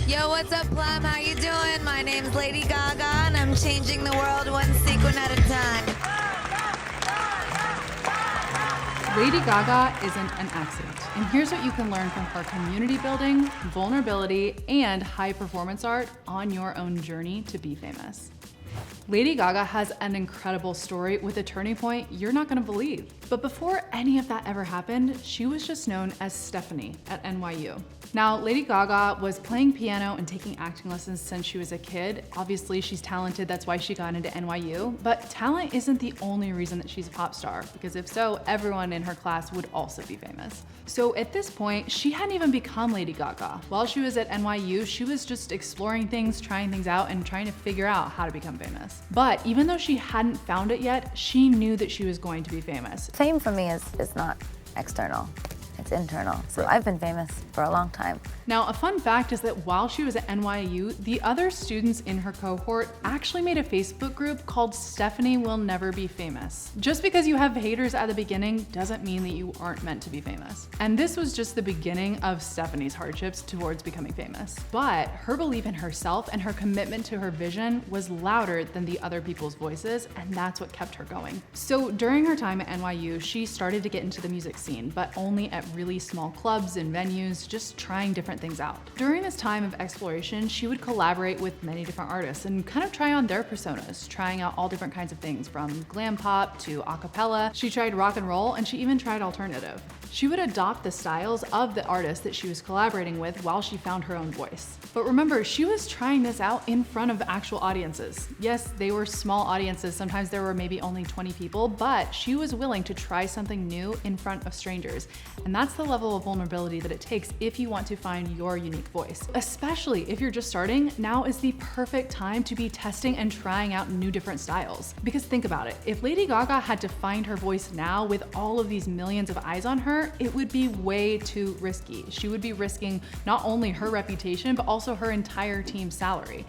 Yo, what's up, Plum? How you doing? My name's Lady Gaga, and I'm changing the world one sequin at a time. Lady Gaga isn't an accident, and here's what you can learn from her community building, vulnerability, and high performance art on your own journey to be famous. Lady Gaga has an incredible story with a turning point you're not gonna believe. But before any of that ever happened, she was just known as Stephanie at NYU. Now, Lady Gaga was playing piano and taking acting lessons since she was a kid. Obviously, she's talented, that's why she got into NYU. But talent isn't the only reason that she's a pop star, because if so, everyone in her class would also be famous. So at this point, she hadn't even become Lady Gaga. While she was at NYU, she was just exploring things, trying things out, and trying to figure out how to become famous. But even though she hadn't found it yet, she knew that she was going to be famous. Fame for me is not external, it's internal. So I've been famous for a long time. Now, a fun fact is that while she was at NYU, the other students in her cohort actually made a Facebook group called Stephanie Will Never Be Famous. Just because you have haters at the beginning doesn't mean that you aren't meant to be famous. And this was just the beginning of Stephanie's hardships towards becoming famous. But her belief in herself and her commitment to her vision was louder than the other people's voices, and that's what kept her going. So during her time at NYU, she started to get into the music scene, but only at really small clubs and venues, just trying different things out. During this time of exploration, she would collaborate with many different artists and kind of try on their personas, trying out all different kinds of things from glam pop to a cappella. She tried rock and roll, and she even tried alternative. She would adopt the styles of the artists that she was collaborating with while she found her own voice. But remember, she was trying this out in front of actual audiences. Yes, they were small audiences. Sometimes there were maybe only 20 people, but she was willing to try something new in front of strangers. And that's the level of vulnerability that it takes if you want to find your unique voice. Especially if you're just starting, now is the perfect time to be testing and trying out new different styles. Because think about it, if Lady Gaga had to find her voice now with all of these millions of eyes on her, it would be way too risky. She would be risking not only her reputation, but also her entire team's salary.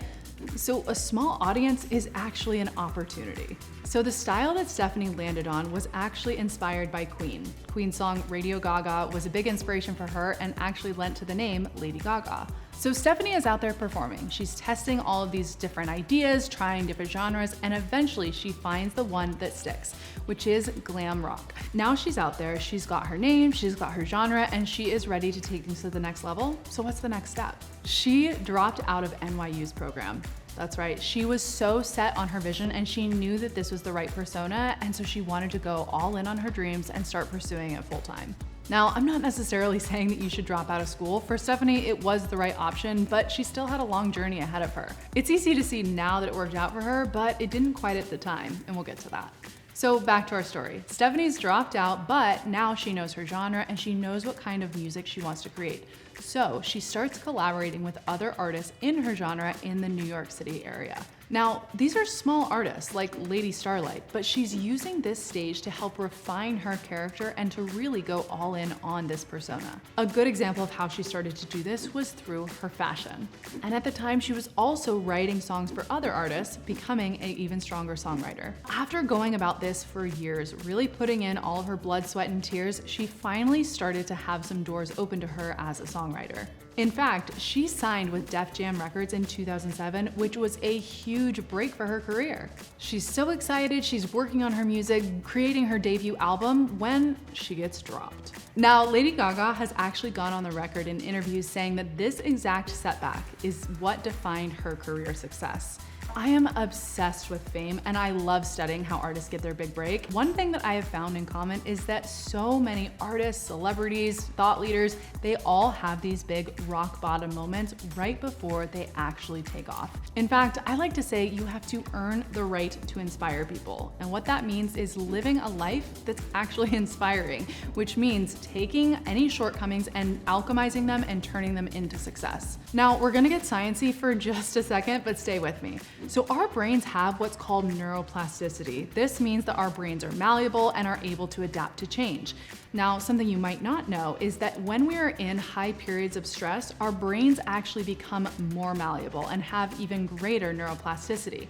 So a small audience is actually an opportunity. So the style that Stephanie landed on was actually inspired by Queen. Queen's song Radio Gaga was a big inspiration for her and actually lent to the name Lady Gaga. So Stephanie is out there performing. She's testing all of these different ideas, trying different genres, and eventually she finds the one that sticks, which is glam rock. Now she's out there, she's got her name, she's got her genre, and she is ready to take things to the next level. So what's the next step? She dropped out of NYU's program. That's right, she was so set on her vision and she knew that this was the right persona, and so she wanted to go all in on her dreams and start pursuing it full time. Now, I'm not necessarily saying that you should drop out of school. For Stephanie, it was the right option, but she still had a long journey ahead of her. It's easy to see now that it worked out for her, but it didn't quite at the time, and we'll get to that. So back to our story. Stephanie's dropped out, but now she knows her genre and she knows what kind of music she wants to create. So she starts collaborating with other artists in her genre in the New York City area. Now, these are small artists like Lady Starlight, but she's using this stage to help refine her character and to really go all in on this persona. A good example of how she started to do this was through her fashion. And at the time, she was also writing songs for other artists, becoming an even stronger songwriter. After going about this for years, really putting in all of her blood, sweat, and tears, she finally started to have some doors open to her as a songwriter. In fact, she signed with Def Jam Records in 2007, which was a huge break for her career. She's so excited, she's working on her music, creating her debut album, when she gets dropped. Now, Lady Gaga has actually gone on the record in interviews saying that this exact setback is what defined her career success. I am obsessed with fame and I love studying how artists get their big break. One thing that I have found in common is that so many artists, celebrities, thought leaders, they all have these big rock bottom moments right before they actually take off. In fact, I like to say you have to earn the right to inspire people. And what that means is living a life that's actually inspiring, which means taking any shortcomings and alchemizing them and turning them into success. Now, we're gonna get sciencey for just a second, but stay with me. So our brains have what's called neuroplasticity. This means that our brains are malleable and are able to adapt to change. Now, something you might not know is that when we are in high periods of stress, our brains actually become more malleable and have even greater neuroplasticity.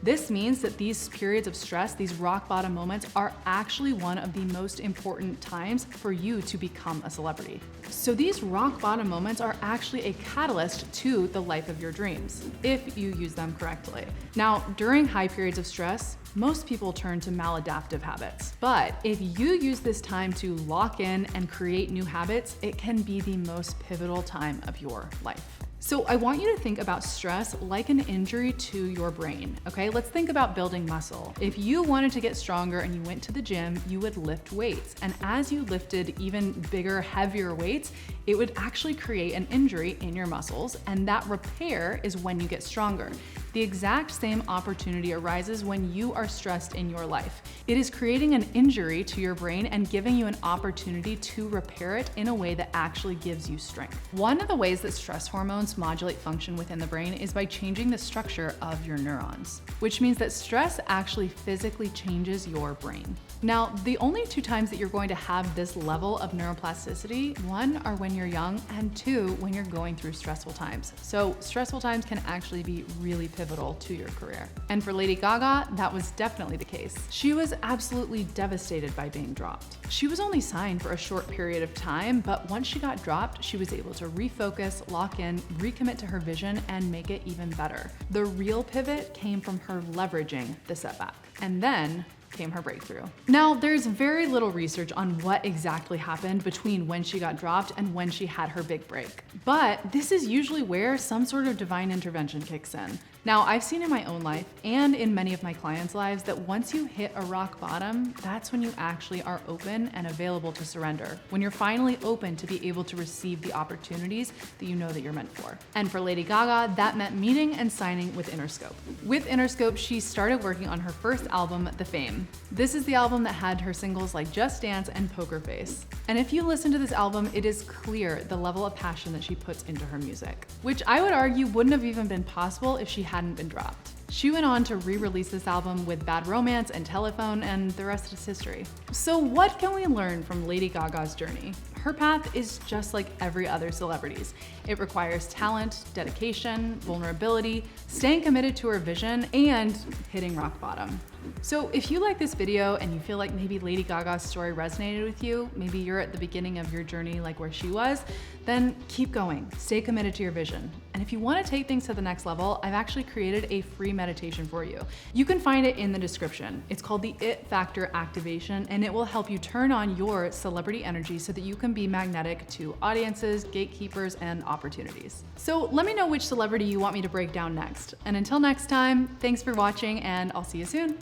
This means that these periods of stress, these rock bottom moments, are actually one of the most important times for you to become a celebrity. So these rock bottom moments are actually a catalyst to the life of your dreams, if you use them correctly. Now, during high periods of stress, most people turn to maladaptive habits. But if you use this time to lock in and create new habits, it can be the most pivotal time of your life. So I want you to think about stress like an injury to your brain, okay? Let's think about building muscle. If you wanted to get stronger and you went to the gym, you would lift weights. And as you lifted even bigger, heavier weights, it would actually create an injury in your muscles, and that repair is when you get stronger. The exact same opportunity arises when you are stressed in your life. It is creating an injury to your brain and giving you an opportunity to repair it in a way that actually gives you strength. One of the ways that stress hormones modulate function within the brain is by changing the structure of your neurons, which means that stress actually physically changes your brain. Now, the only two times that you're going to have this level of neuroplasticity, one are when you're young, and two, when you're going through stressful times. So stressful times can actually be really pivotal to your career. And for Lady Gaga, that was definitely the case. She was absolutely devastated by being dropped. She was only signed for a short period of time, but once she got dropped, she was able to refocus, lock in, recommit to her vision, and make it even better. The real pivot came from her leveraging the setback. And then came her breakthrough. Now, there's very little research on what exactly happened between when she got dropped and when she had her big break. But this is usually where some sort of divine intervention kicks in. Now, I've seen in my own life and in many of my clients' lives that once you hit a rock bottom, that's when you actually are open and available to surrender. When you're finally open to be able to receive the opportunities that you know that you're meant for. And for Lady Gaga, that meant meeting and signing with Interscope. With Interscope, she started working on her first album, The Fame. This is the album that had her singles like Just Dance and Poker Face. And if you listen to this album, it is clear the level of passion that she puts into her music, which I would argue wouldn't have even been possible if she hadn't been dropped. She went on to re-release this album with Bad Romance and Telephone, and the rest is history. So what can we learn from Lady Gaga's journey? Her path is just like every other celebrity's. It requires talent, dedication, vulnerability, staying committed to her vision, and hitting rock bottom. So if you like this video and you feel like maybe Lady Gaga's story resonated with you, maybe you're at the beginning of your journey like where she was, then keep going, stay committed to your vision. And if you want to take things to the next level, I've actually created a free meditation for you. You can find it in the description. It's called the It Factor Activation, and it will help you turn on your celebrity energy so that you can be magnetic to audiences, gatekeepers, and opportunities. So let me know which celebrity you want me to break down next. And until next time, thanks for watching, and I'll see you soon.